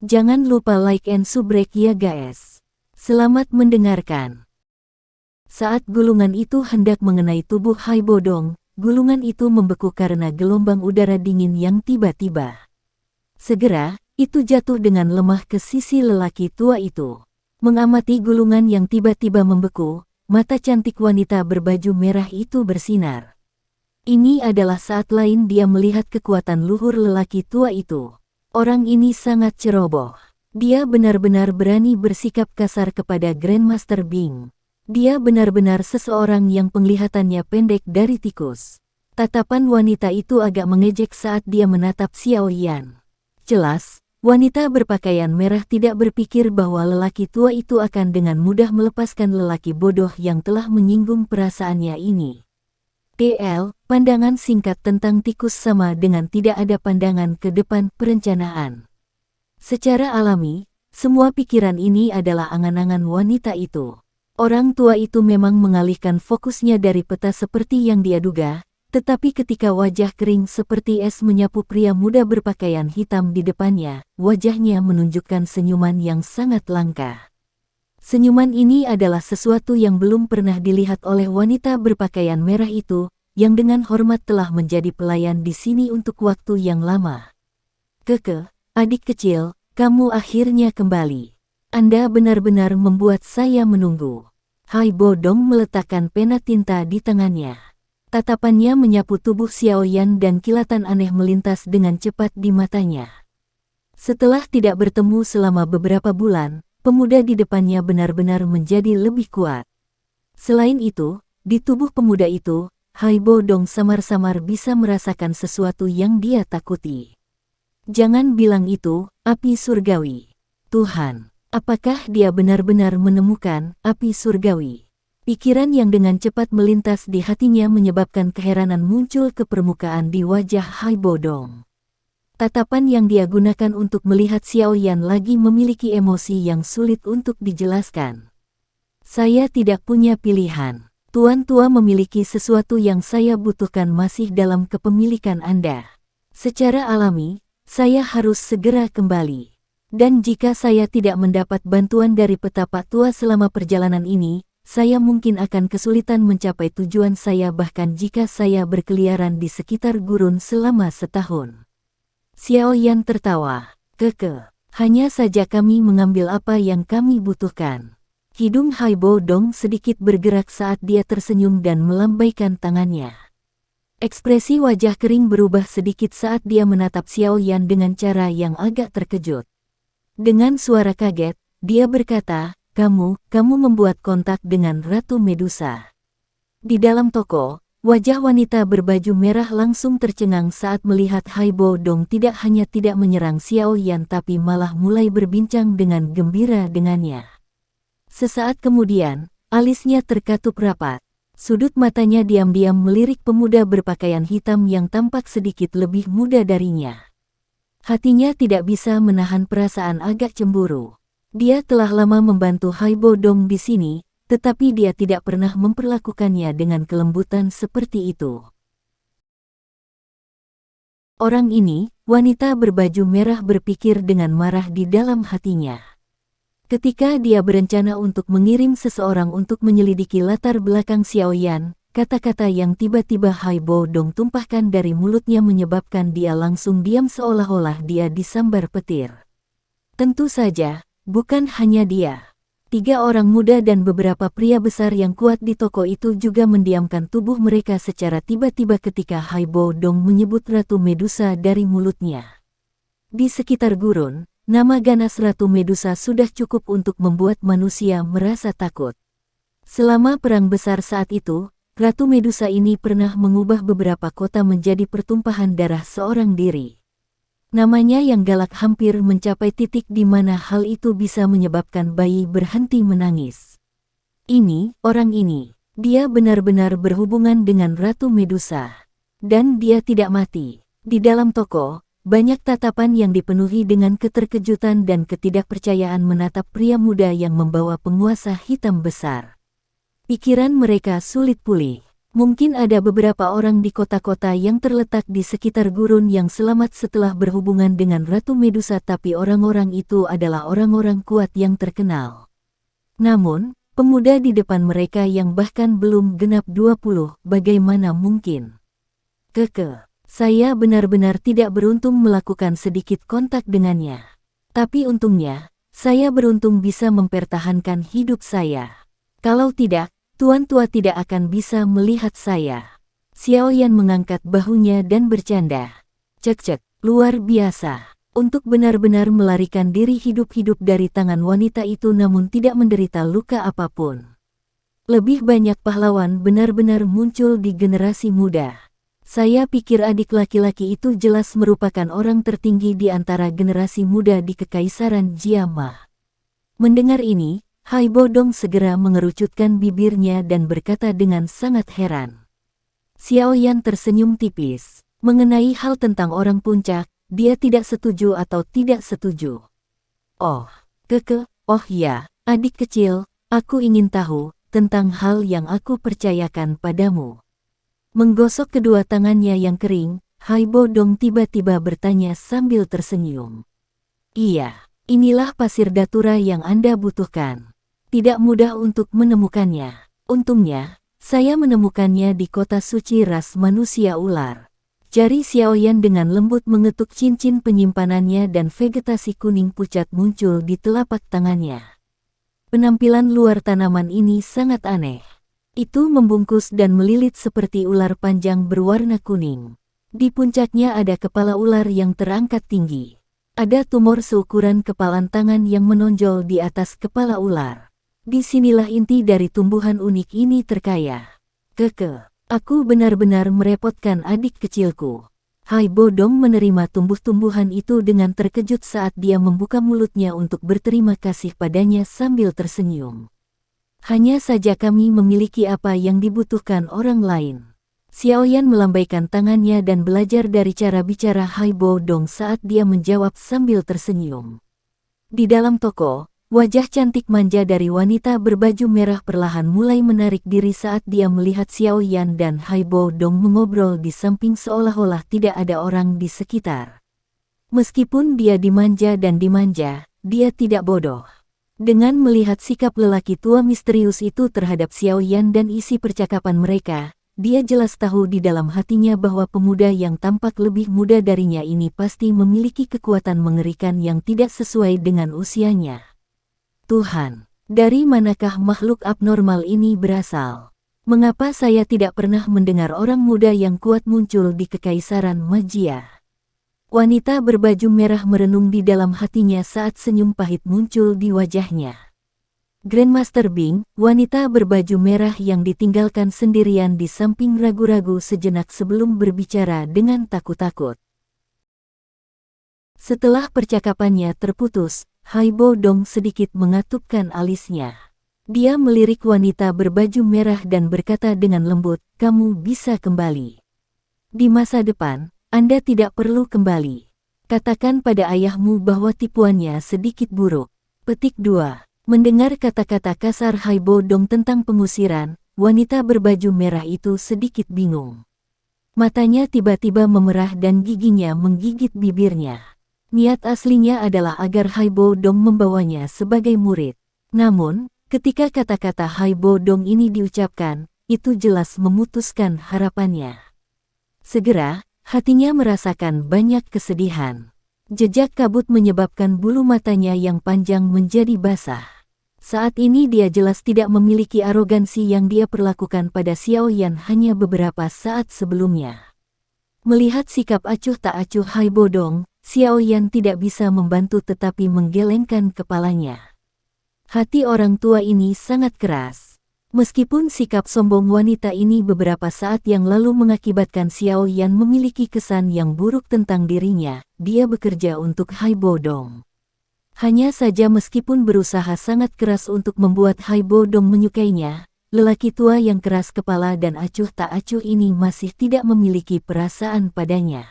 Jangan lupa like and subscribe ya guys. Selamat mendengarkan. Saat gulungan itu hendak mengenai tubuh Hai Bodong, gulungan itu membeku karena gelombang udara dingin yang tiba-tiba. Segera, itu jatuh dengan lemah ke sisi lelaki tua itu. Mengamati gulungan yang tiba-tiba membeku, mata cantik wanita berbaju merah itu bersinar. Ini adalah saat lain dia melihat kekuatan luhur lelaki tua itu. Orang ini sangat ceroboh. Dia benar-benar berani bersikap kasar kepada Grandmaster Bing. Dia benar-benar seseorang yang penglihatannya pendek dari tikus. Tatapan wanita itu agak mengejek saat dia menatap Xiao Yan. Jelas, wanita berpakaian merah tidak berpikir bahwa lelaki tua itu akan dengan mudah melepaskan lelaki bodoh yang telah menyinggung perasaannya ini. DL, pandangan singkat tentang tikus sama dengan tidak ada pandangan ke depan perencanaan. Secara alami, semua pikiran ini adalah angan-angan wanita itu. Orang tua itu memang mengalihkan fokusnya dari peta seperti yang dia duga, tetapi ketika wajah kering seperti es menyapu pria muda berpakaian hitam di depannya, wajahnya menunjukkan senyuman yang sangat langka. Senyuman ini adalah sesuatu yang belum pernah dilihat oleh wanita berpakaian merah itu, yang dengan hormat telah menjadi pelayan di sini untuk waktu yang lama. Keke, adik kecil, kamu akhirnya kembali. Anda benar-benar membuat saya menunggu. Hai Bodong meletakkan pena tinta di tangannya. Tatapannya menyapu tubuh Xiao Yan dan kilatan aneh melintas dengan cepat di matanya. Setelah tidak bertemu selama beberapa bulan, pemuda di depannya benar-benar menjadi lebih kuat. Selain itu, di tubuh pemuda itu, Hai Bodong samar-samar bisa merasakan sesuatu yang dia takuti. Jangan bilang itu, api surgawi. Tuhan, apakah dia benar-benar menemukan api surgawi? Pikiran yang dengan cepat melintas di hatinya menyebabkan keheranan muncul ke permukaan di wajah Hai Bodong. Tatapan yang dia gunakan untuk melihat Xiao Yan lagi memiliki emosi yang sulit untuk dijelaskan. Saya tidak punya pilihan. Tuan tua memiliki sesuatu yang saya butuhkan masih dalam kepemilikan Anda. Secara alami, saya harus segera kembali. Dan jika saya tidak mendapat bantuan dari petapa tua selama perjalanan ini, saya mungkin akan kesulitan mencapai tujuan saya bahkan jika saya berkeliaran di sekitar gurun selama setahun. Xiao Yan tertawa. Keke, hanya saja kami mengambil apa yang kami butuhkan. Hidung Hai Bodong sedikit bergerak saat dia tersenyum dan melambaikan tangannya. Ekspresi wajah kering berubah sedikit saat dia menatap Xiao Yan dengan cara yang agak terkejut. Dengan suara kaget, dia berkata, kamu membuat kontak dengan Ratu Medusa. Di dalam toko, wajah wanita berbaju merah langsung tercengang saat melihat Hai Bodong tidak hanya tidak menyerang Xiao Yan tapi malah mulai berbincang dengan gembira dengannya. Sesaat kemudian, alisnya terkatup rapat. Sudut matanya diam-diam melirik pemuda berpakaian hitam yang tampak sedikit lebih muda darinya. Hatinya tidak bisa menahan perasaan agak cemburu. Dia telah lama membantu Hai Bodong di sini, tetapi dia tidak pernah memperlakukannya dengan kelembutan seperti itu. Orang ini, wanita berbaju merah berpikir dengan marah di dalam hatinya. Ketika dia berencana untuk mengirim seseorang untuk menyelidiki latar belakang Xiao Yan, kata-kata yang tiba-tiba Hai Bodong tumpahkan dari mulutnya menyebabkan dia langsung diam seolah-olah dia disambar petir. Tentu saja, bukan hanya dia. 3 orang muda dan beberapa pria besar yang kuat di toko itu juga mendiamkan tubuh mereka secara tiba-tiba ketika Hai Bodong menyebut Ratu Medusa dari mulutnya. Di sekitar gurun, nama ganas Ratu Medusa sudah cukup untuk membuat manusia merasa takut. Selama perang besar saat itu, Ratu Medusa ini pernah mengubah beberapa kota menjadi pertumpahan darah seorang diri. Namanya yang galak hampir mencapai titik di mana hal itu bisa menyebabkan bayi berhenti menangis. Orang ini, dia benar-benar berhubungan dengan Ratu Medusa. Dan dia tidak mati. Di dalam toko, banyak tatapan yang dipenuhi dengan keterkejutan dan ketidakpercayaan menatap pria muda yang membawa penguasa hitam besar. Pikiran mereka sulit pulih. Mungkin ada beberapa orang di kota-kota yang terletak di sekitar gurun yang selamat setelah berhubungan dengan Ratu Medusa, tapi orang-orang itu adalah orang-orang kuat yang terkenal. Namun, pemuda di depan mereka yang bahkan belum genap 20, bagaimana mungkin? Saya benar-benar tidak beruntung melakukan sedikit kontak dengannya. Tapi untungnya, saya beruntung bisa mempertahankan hidup saya. Kalau tidak, Tuan tua tidak akan bisa melihat saya. Xiaoyan mengangkat bahunya dan bercanda. Cek, luar biasa. Untuk benar-benar melarikan diri hidup-hidup dari tangan wanita itu namun tidak menderita luka apapun. Lebih banyak pahlawan benar-benar muncul di generasi muda. Saya pikir adik laki-laki itu jelas merupakan orang tertinggi di antara generasi muda di Kekaisaran Jiama. Mendengar ini, Haibo Dong segera mengerucutkan bibirnya dan berkata dengan sangat heran. Xiaoyan tersenyum tipis. Mengenai hal tentang orang puncak, dia tidak setuju atau tidak setuju. Oh ya, adik kecil, aku ingin tahu tentang hal yang aku percayakan padamu. Menggosok kedua tangannya yang kering, Haibo Dong tiba-tiba bertanya sambil tersenyum. Iya, inilah pasir datura yang Anda butuhkan. Tidak mudah untuk menemukannya. Untungnya, saya menemukannya di kota suci ras manusia ular. Jari Xiaoyan dengan lembut mengetuk cincin penyimpanannya dan vegetasi kuning pucat muncul di telapak tangannya. Penampilan luar tanaman ini sangat aneh. Itu membungkus dan melilit seperti ular panjang berwarna kuning. Di puncaknya ada kepala ular yang terangkat tinggi. Ada tumor seukuran kepalan tangan yang menonjol di atas kepala ular. Disinilah inti dari tumbuhan unik ini terkaya. Aku benar-benar merepotkan adik kecilku. Haibo Dong menerima tumbuh-tumbuhan itu dengan terkejut saat dia membuka mulutnya untuk berterima kasih padanya sambil tersenyum. Hanya saja kami memiliki apa yang dibutuhkan orang lain. Xiaoyan melambaikan tangannya dan belajar dari cara bicara Haibo Dong saat dia menjawab sambil tersenyum. Di dalam toko, wajah cantik manja dari wanita berbaju merah perlahan mulai menarik diri saat dia melihat Xiaoyan dan Haibo Dong mengobrol di samping seolah-olah tidak ada orang di sekitar. Meskipun dia dimanja dan dimanja, dia tidak bodoh. Dengan melihat sikap lelaki tua misterius itu terhadap Xiaoyan dan isi percakapan mereka, dia jelas tahu di dalam hatinya bahwa pemuda yang tampak lebih muda darinya ini pasti memiliki kekuatan mengerikan yang tidak sesuai dengan usianya. Tuhan, dari manakah makhluk abnormal ini berasal? Mengapa saya tidak pernah mendengar orang muda yang kuat muncul di Kekaisaran Magia? Wanita berbaju merah merenung di dalam hatinya saat senyum pahit muncul di wajahnya. Grandmaster Bing, wanita berbaju merah yang ditinggalkan sendirian di samping ragu-ragu sejenak sebelum berbicara dengan takut-takut. Setelah percakapannya terputus, Haibo Dong sedikit mengatupkan alisnya. Dia melirik wanita berbaju merah dan berkata dengan lembut, "Kamu bisa kembali. Di masa depan, Anda tidak perlu kembali. Katakan pada ayahmu bahwa tipuannya sedikit buruk." Petik 2. Mendengar kata-kata kasar Haibo Dong tentang pengusiran, wanita berbaju merah itu sedikit bingung. Matanya tiba-tiba memerah dan giginya menggigit bibirnya. Niat aslinya adalah agar Haibo Dong membawanya sebagai murid. Namun, ketika kata-kata Haibo Dong ini diucapkan, itu jelas memutuskan harapannya. Segera, hatinya merasakan banyak kesedihan. Jejak kabut menyebabkan bulu matanya yang panjang menjadi basah. Saat ini dia jelas tidak memiliki arogansi yang dia perlakukan pada Xiaoyan hanya beberapa saat sebelumnya. Melihat sikap acuh tak acuh Haibo Dong, Xiaoyan tidak bisa membantu tetapi menggelengkan kepalanya. Hati orang tua ini sangat keras. Meskipun sikap sombong wanita ini beberapa saat yang lalu mengakibatkan Xiaoyan memiliki kesan yang buruk tentang dirinya, dia bekerja untuk Haibo Dong. Hanya saja meskipun berusaha sangat keras untuk membuat Haibo Dong menyukainya, lelaki tua yang keras kepala dan acuh tak acuh ini masih tidak memiliki perasaan padanya.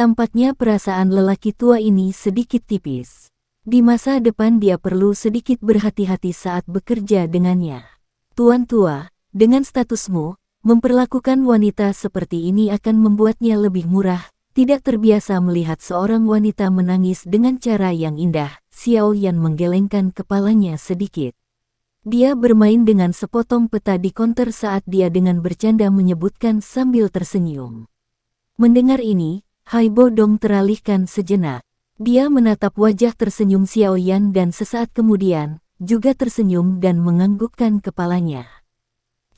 Tampaknya perasaan lelaki tua ini sedikit tipis. Di masa depan dia perlu sedikit berhati-hati saat bekerja dengannya. Tuan tua, dengan statusmu, memperlakukan wanita seperti ini akan membuatnya lebih murah. Tidak terbiasa melihat seorang wanita menangis dengan cara yang indah, Xiao Yan menggelengkan kepalanya sedikit. Dia bermain dengan sepotong peta di konter saat dia dengan bercanda menyebutkan sambil tersenyum. Mendengar ini, Haibo Dong teralihkan sejenak. Dia menatap wajah tersenyum Xiao Yan dan sesaat kemudian, juga tersenyum dan menganggukkan kepalanya.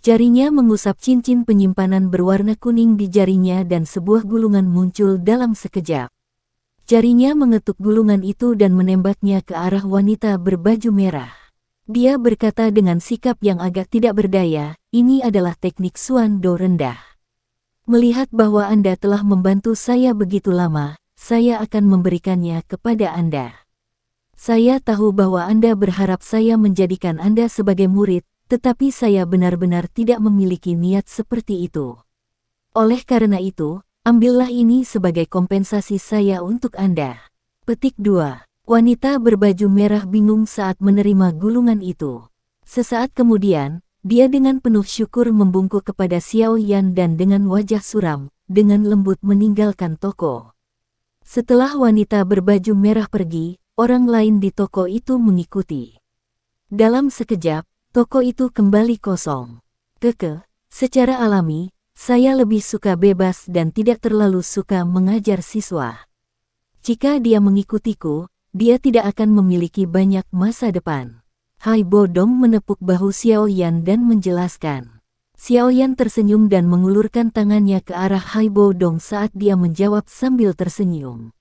Jarinya mengusap cincin penyimpanan berwarna kuning di jarinya dan sebuah gulungan muncul dalam sekejap. Jarinya mengetuk gulungan itu dan menembaknya ke arah wanita berbaju merah. Dia berkata dengan sikap yang agak tidak berdaya, ini adalah teknik Suan Do rendah. Melihat bahwa Anda telah membantu saya begitu lama, saya akan memberikannya kepada Anda. Saya tahu bahwa Anda berharap saya menjadikan Anda sebagai murid, tetapi saya benar-benar tidak memiliki niat seperti itu. Oleh karena itu, ambillah ini sebagai kompensasi saya untuk Anda. Petik 2. Wanita berbaju merah bingung saat menerima gulungan itu. Sesaat kemudian, dia dengan penuh syukur membungkuk kepada Xiao Yan dan dengan wajah suram, dengan lembut meninggalkan toko. Setelah wanita berbaju merah pergi, orang lain di toko itu mengikuti. Dalam sekejap, toko itu kembali kosong. Secara alami, saya lebih suka bebas dan tidak terlalu suka mengajar siswa. Jika dia mengikutiku, dia tidak akan memiliki banyak masa depan. Haibo Dong menepuk bahu Xiao Yan dan menjelaskan. Xiao Yan tersenyum dan mengulurkan tangannya ke arah Haibo Dong saat dia menjawab sambil tersenyum.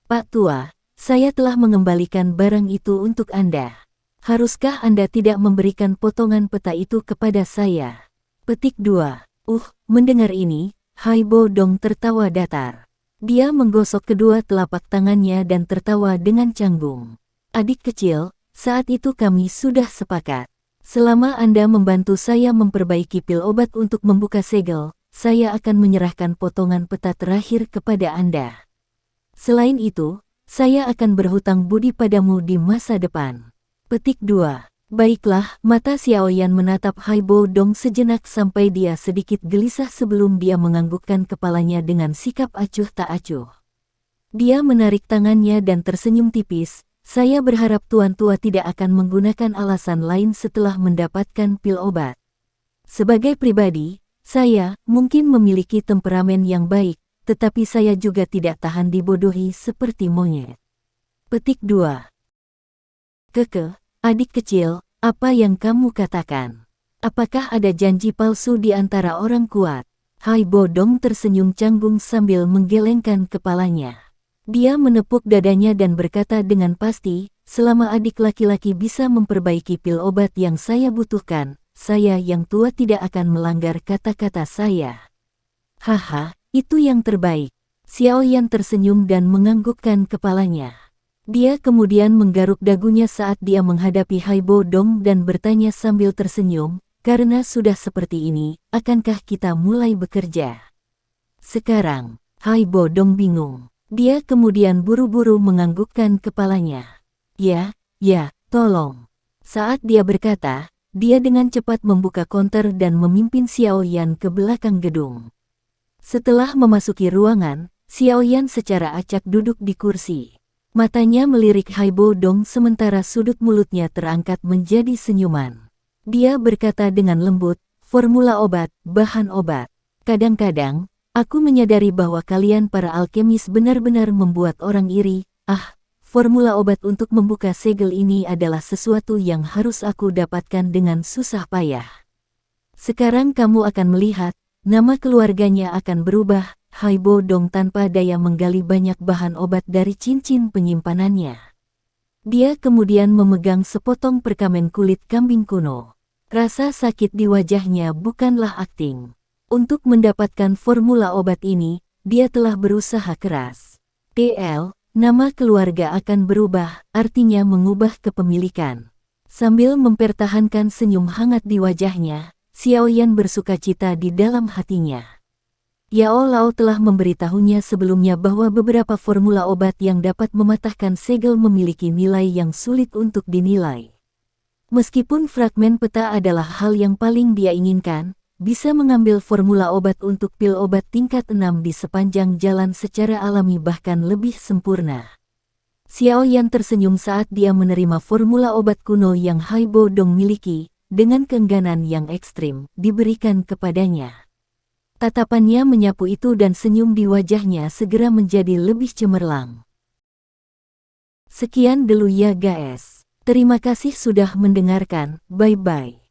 Pak Tua, saya telah mengembalikan barang itu untuk Anda. Haruskah Anda tidak memberikan potongan peta itu kepada saya? Petik 2. Mendengar ini, Haibo Dong tertawa datar. Dia menggosok kedua telapak tangannya dan tertawa dengan canggung. Adik kecil, saat itu kami sudah sepakat. Selama Anda membantu saya memperbaiki pil obat untuk membuka segel, saya akan menyerahkan potongan peta terakhir kepada Anda. Selain itu, saya akan berhutang budi padamu di masa depan. Petik 2. Baiklah, mata Xiao Yan menatap Haibo Dong sejenak sampai dia sedikit gelisah sebelum dia menganggukkan kepalanya dengan sikap acuh tak acuh. Dia menarik tangannya dan tersenyum tipis, saya berharap Tuan Tua tidak akan menggunakan alasan lain setelah mendapatkan pil obat. Sebagai pribadi, saya mungkin memiliki temperamen yang baik, tetapi saya juga tidak tahan dibodohi seperti monyet. Petik 2. Adik kecil, apa yang kamu katakan? Apakah ada janji palsu di antara orang kuat? Haibo Dong tersenyum canggung sambil menggelengkan kepalanya. Dia menepuk dadanya dan berkata dengan pasti, selama adik laki-laki bisa memperbaiki pil obat yang saya butuhkan, saya yang tua tidak akan melanggar kata-kata saya. Haha, itu yang terbaik. Xiao Yan tersenyum dan menganggukkan kepalanya. Dia kemudian menggaruk dagunya saat dia menghadapi Haibo Dong dan bertanya sambil tersenyum, karena sudah seperti ini, akankah kita mulai bekerja? Sekarang, Haibo Dong bingung. Dia kemudian buru-buru menganggukkan kepalanya. Ya, tolong. Saat dia berkata, dia dengan cepat membuka konter dan memimpin Xiao Yan ke belakang gedung. Setelah memasuki ruangan, Xiao Yan secara acak duduk di kursi. Matanya melirik Haibo Dong sementara sudut mulutnya terangkat menjadi senyuman. Dia berkata dengan lembut, formula obat, bahan obat. Kadang-kadang, aku menyadari bahwa kalian para alkemis benar-benar membuat orang iri. Formula obat untuk membuka segel ini adalah sesuatu yang harus aku dapatkan dengan susah payah. Sekarang kamu akan melihat, nama keluarganya akan berubah. Haibo Dong tanpa daya menggali banyak bahan obat dari cincin penyimpanannya. Dia kemudian memegang sepotong perkamen kulit kambing kuno. Rasa sakit di wajahnya bukanlah akting. Untuk mendapatkan formula obat ini, dia telah berusaha keras. Nama keluarga akan berubah, artinya mengubah kepemilikan. Sambil mempertahankan senyum hangat di wajahnya, Xiao Yan bersukacita di dalam hatinya. Yao Lao telah memberitahunya sebelumnya bahwa beberapa formula obat yang dapat mematahkan segel memiliki nilai yang sulit untuk dinilai. Meskipun fragmen peta adalah hal yang paling dia inginkan, bisa mengambil formula obat untuk pil obat tingkat 6 di sepanjang jalan secara alami bahkan lebih sempurna. Xiao Yan tersenyum saat dia menerima formula obat kuno yang Haibo Dong miliki, dengan keengganan yang ekstrim, diberikan kepadanya. Tatapannya menyapu itu dan senyum di wajahnya segera menjadi lebih cemerlang. Sekian dulu ya guys. Terima kasih sudah mendengarkan, bye-bye.